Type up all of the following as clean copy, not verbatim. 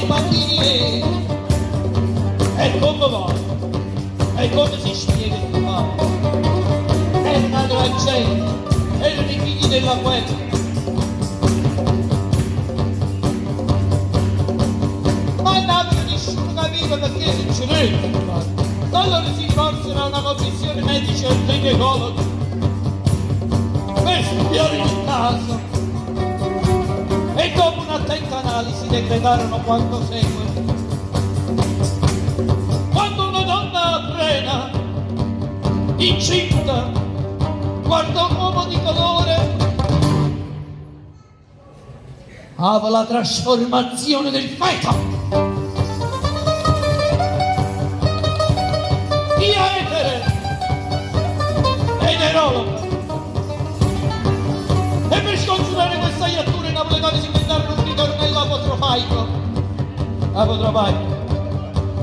i bambini e come va? E come si spiega questo fatto? È una gran gente, erano i figli della guerra. Ma non aveva nessuno capito perché succedeva. Allora si rivolsero a una commissione medici e ginecologi per studiare il caso e dopo un'attenta analisi decretarono quanto segue. Quando una donna appena incinta guarda un uomo di colore aveva la trasformazione del feto. Enerologa. E per scongiurare questa iattura i napoletani si inventarono un ritornello apotrofaico. Apotrofaico.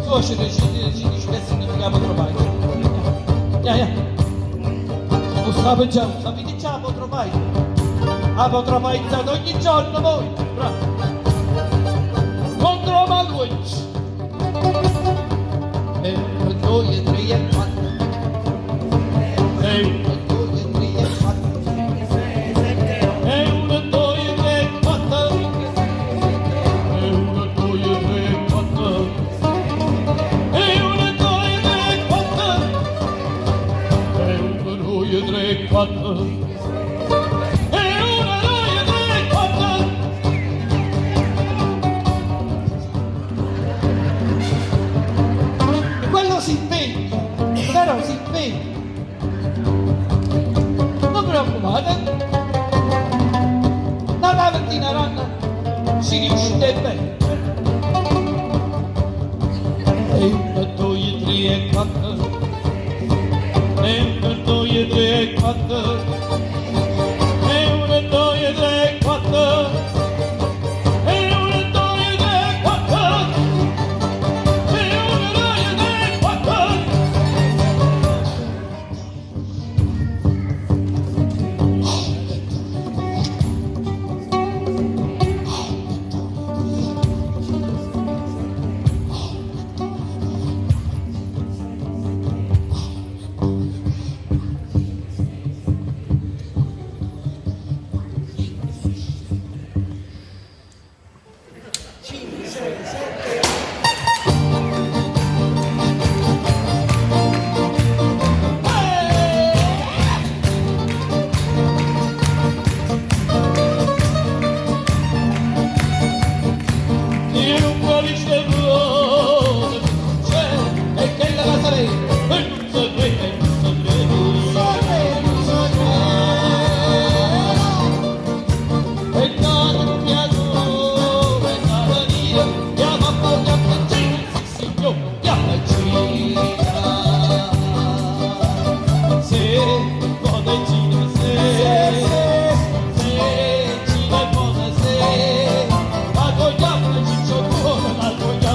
Suocero ci dice che significa apotrofaico. Lo sapevo già, sapete già apotrofaico? Apotrofaizzato ogni giorno voi. Bravo. Contro Malwitch. E per noi e 3 e 4. E 1, 2, 3 e 4. E 1, 2, 3 e 4. E 1, 2, 3 e 4. E 1, 2, 3 e 4. E 1, 2, 3 e 4. E 1, 2, 3 e 4. E quello si impegna, però si impegna. Non preoccupate, la mattina ranna si riuscite bene. E 1, 2, 3 e 4. E 1, 2, 3 e 4. E 1, 2, 3 e 4. E 1, 2, 3 e 4. E 1, 2, 3 e 4.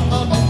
La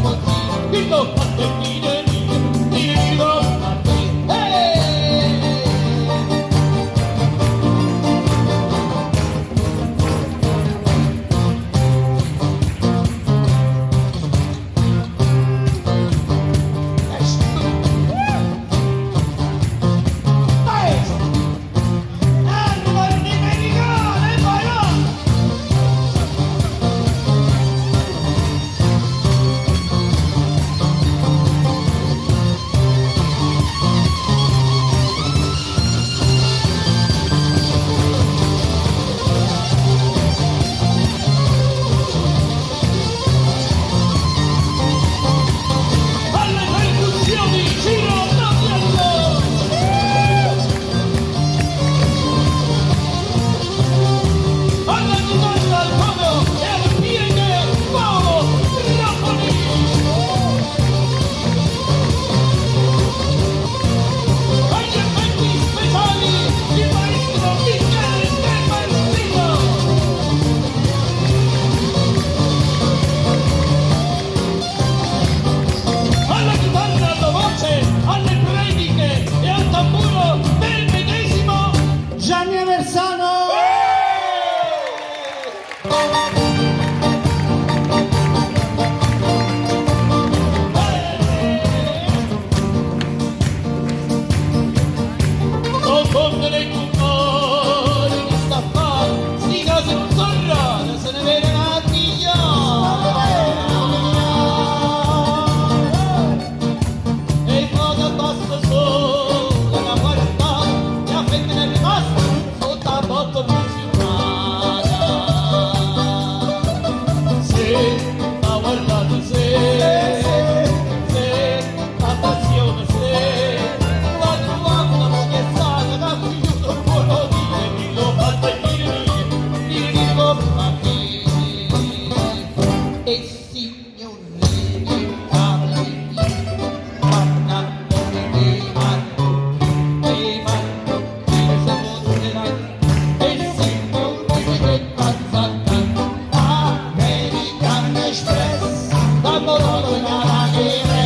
e signorini cavoli, mannatori di manto, che samonerai, e signorini che passano, American Express, da Bologna in Araghere,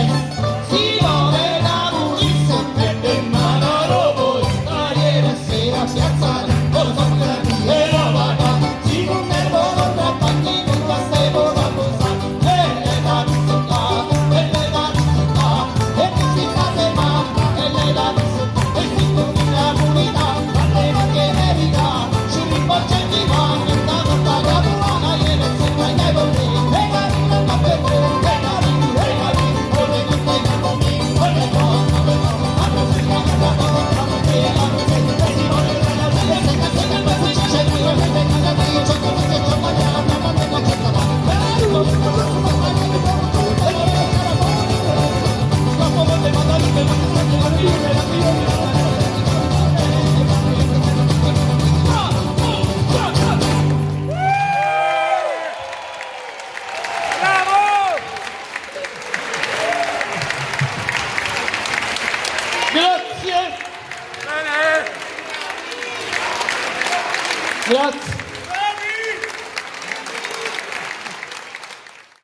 si muove la pulizia, prende in mano robo, ieri sera a piazzale, con la e la vaga, si connervano tra tanti con la stebola posata, e le dà città, e le dà città, e chi si ferma, e le dà città, e si confina la comunità, alle che merita, ci riporge di mano, e da tutta la buona, e le sembra i neboli, e la vita da per te, e la vita, e la vita, e le vite, e le nomi, e le donne, la musica, la musica, la musica, si vuole la musica, c'è qui, Grazie. Grazie.